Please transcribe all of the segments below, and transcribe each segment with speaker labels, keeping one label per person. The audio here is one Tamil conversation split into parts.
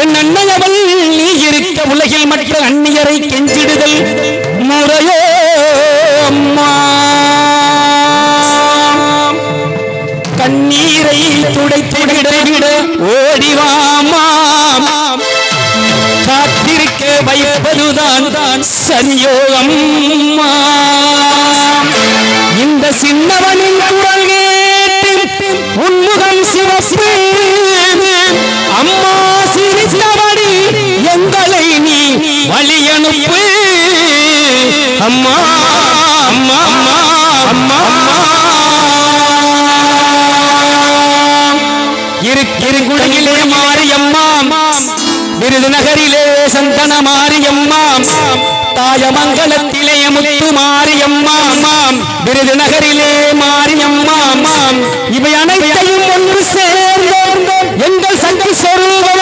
Speaker 1: என் அன்னையவள் நீ இருக்க உலகில் மற்ற அந்நியரை கெஞ்சிடுதல் முறையோ அம்மா கண்ணீரை துடைத்துவிட விட ஓடிவாமா காத்திருக்க வைப்பதுதான் சரியோ அம்மா இந்த சின்னவனின் குரல் கேட்டு உன்முகம் சிவப்பு அம்மா சிரித்தபடி எங்களை நீ வழி அனுப்பு அம்மா அம்மா அம்மா அம்மா இருங்குடியிலே மாரியம்மா விருதுநகரிலே சந்தன மாரியம்மா தாயமங்கலத்திலே முத்து மாரியம்மா விருதுநகரிலே மாரியம்மா இவை அனைத்தையும் ஒன்று சேர்ந்த எங்கள் சக்தி சொரூபம்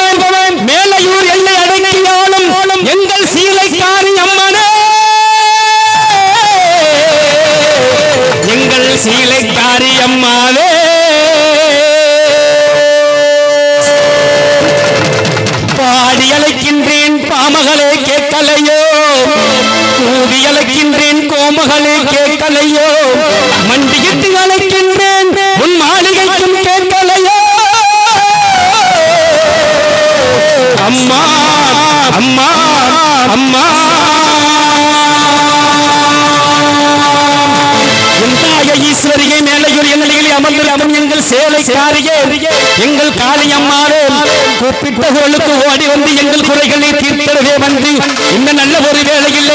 Speaker 1: மேலையூர் எல்லை அடங்கியாலும் எங்கள் சீலைக்காரி அம்மனே எங்கள் சீலைக்காரி அம்மாவே பாடி அழைக்கின்றேன் பாமகளே கேட்கலையோ கூவி அழைக்கின்றேன் கோமகளே கேட்கலையோ மண்டியிட்டு அழைக்கின்றேன் உன் மாளிகைக்கும் கேட்கலையோ அம்மா அம்மா அம்மா ஈஸ்வரியை மேலையூர் எல்லைகளில் அமர்ந்திருக்கும் எங்கள் சேலைக்காரியே எங்கள் காளியம்மாவே கூப்பிட்டவர்களுக்கு ஓடி வந்து எங்கள் குறைகளை தீர்த்திடவே வந்து இந்த நல்ல ஒரு வேளையில்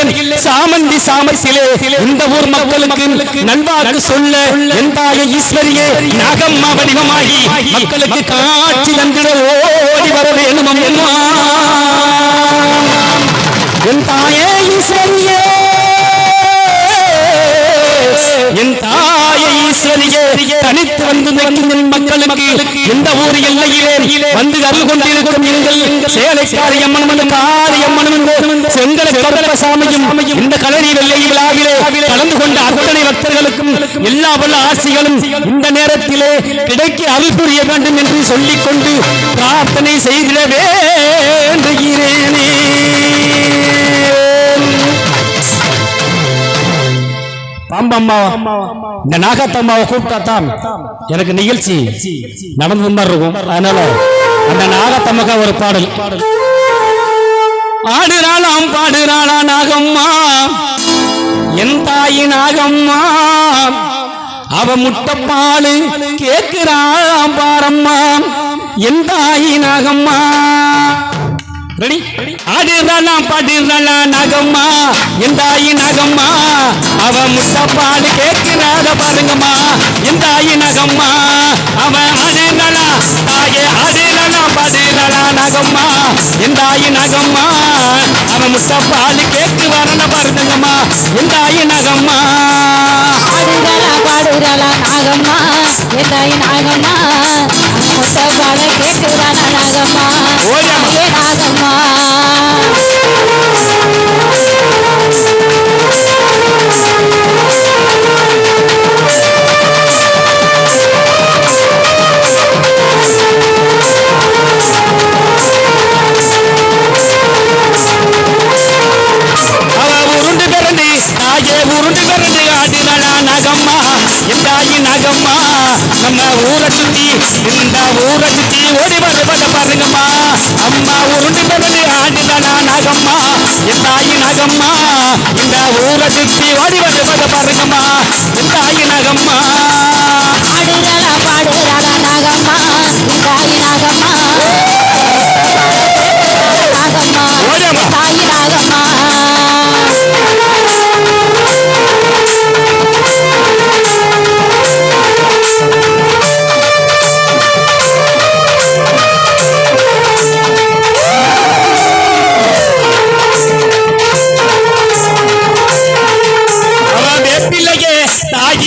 Speaker 1: சாமந்தி சாமசிலே இந்த ஊர் மக்களுக்கு நல்வாக்கு சொல்ல என் தாய ஈஸ்வரியே நாகம்மா வடிவமாகி மக்களுக்கு காட்சி தந்திட ஓடி வர வேணும் அம்மா என் தாயே ஈஸ்வரியே என் தாயை ஈஸ்வரியே தனித்து வந்து நிற்கும் மக்களுக்கு இந்த ஊர் எல்லையிலே வந்து அருள் கொண்டிருக்கும் எங்கள் சேலைக்காரி அம்மனும் காரியம்மனும் செங்கல கருப்பசாமியும் இந்த கலரி வெள்ளை விழாவிலே கலந்து கொண்ட அத்தனை பக்தர்களுக்கும் எல்லா வல்ல ஆசிகளும் இந்த நேரத்திலே கிடைக்க அருள் புரிய வேண்டும் என்று சொல்லிக்கொண்டு பிரார்த்தனை செய்திட வேண்டுகிறேனே. இந்த நாகத்தம்மாவை கூப்பிட்டாத்தான் எனக்கு நிகழ்ச்சி நடந்து மாதிரி இருக்கும். அதனால அந்த நாகத்தம்மாக்க ஒரு பாடல் ஆடுறாளாம் பாடுறாளா நாகம்மா என் தாயி நாகம்மா அவ முட்டைப்பாலு கேட்கிறாளாம் பாரம்மா என் தாயி நாகம்மா ரெடி ஆடுறாளாம் பாடுறாளா நாகம்மா என் தாயி நாகம்மா அவ முட்டைப்பாலு கேட்கிறாத பாருங்கம்மா என் தாயி நாகம்மா அவ ஆடுறாளா தாயே ஆடுறாளா பாடுறாளா நாகம்மா என் தாயி நாகம்மா அவ முட்டைப்பாலு கேட்கு வரன பாருங்கம்மா என் தாயி நாகம்மா
Speaker 2: ஆடுறாளா பாடுறாளா நாகம்மா என் தாயி நாகம்மா முட்டைப்பால கேட்கிறாளா நாகம்மா தாயே நாகம்மா
Speaker 1: நம்ம ஊரை சுத்தி இந்த ஊரை சுத்தி ஓடி வருவத பாருங்கம்மா அம்மா உருண்டு பிறந்து ஆடுதானா நாகம்மா என் தாயி நாகம்மா இந்த ஊரை சுத்தி ஓடி வருவத பாருங்கம்மா என் தாயி நாகம்மா
Speaker 2: ஆடுறாளா பாடுறாளா நாகம்மா என் தாயி நாகம்மா நாகம்மா தாயி நாகம்மா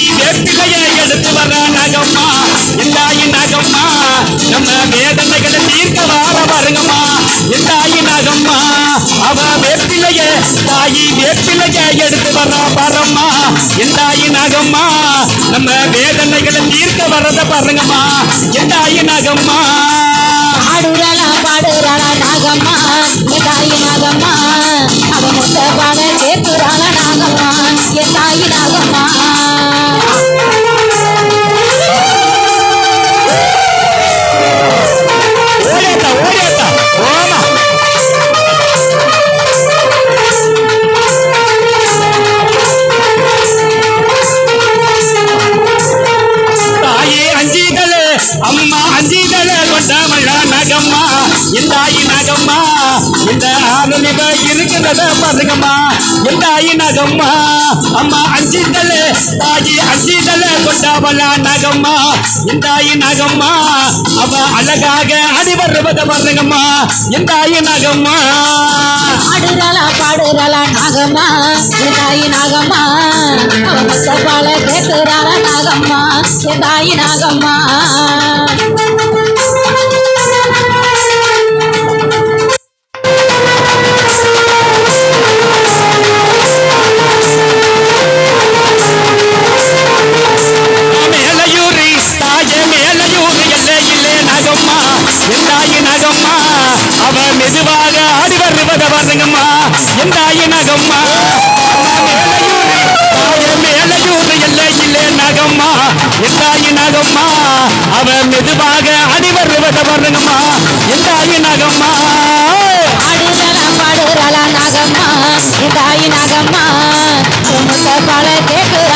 Speaker 1: எடுத்து வர நாகம்மா என் தாயி நாகம்மா நம்ம வேதனைகளை தீர்க்க வார பாருங்கம்மா என் தாயி நாகம்மா அவ வேப்பிலைய தாயி வேப்பிலைய எடுத்து வர பாரம்மா என் தாயி நாகம்மா நம்ம வேதனைகளை தீர்க்க வரத பாருங்கம்மா என் தாயி நாகம்மா
Speaker 2: ஆடுறாளா பாடுறாளா நாகம்மா நாகம்மா என் தாயி நாகம்மா அவ முத்த பாட கேட்கிறாள நாகம்மா என் தாயி நாகம்மா
Speaker 1: ஓடியாத்தா ஓடியாத்தா ஓமா தாயே அஞ்சிகளே அம்மா அஞ்சிகளே கொண்டவள நகம்மா என் தாயி நகம்மா இந்த ஆளுநிலை இருக்கிறத பாருங்கம்மா என் தாயி நகம்மா அம்மா அஞ்சிகளே தாயி அஞ்சிகளே கொண்டவள நகம்மா என் தாயி நகம்மா அவ அழகாக அடி வருவத பாருங்கம்மா என் தாயி நகம்மா
Speaker 2: பாடுறாளா நாகம்மா என் தாயி நாகம்மா அவ முத்த பாட கேட்கிறாள நாகம்மா என் தாயி நாகம்மா
Speaker 1: மேலையூரி தாயே மேலையூரி எல்லையிலே நகம்மா என் தாயி நகம்மா அவ மெதுவாக ஆடி வருவத பாருங்கம்மா என் தாயி நகம்மா தாயே மேலையூரி எல்லையிலே நகம்மா என் தாயி நகம்மா அவ மெதுவாக ஆடி வருவத பாருங்கம்மா என் தாயி நகம்மா
Speaker 2: பாடுறாளா நாகம்மா என் தாயி நாகம்மா அவ முத்த பாட கேட்கிறாள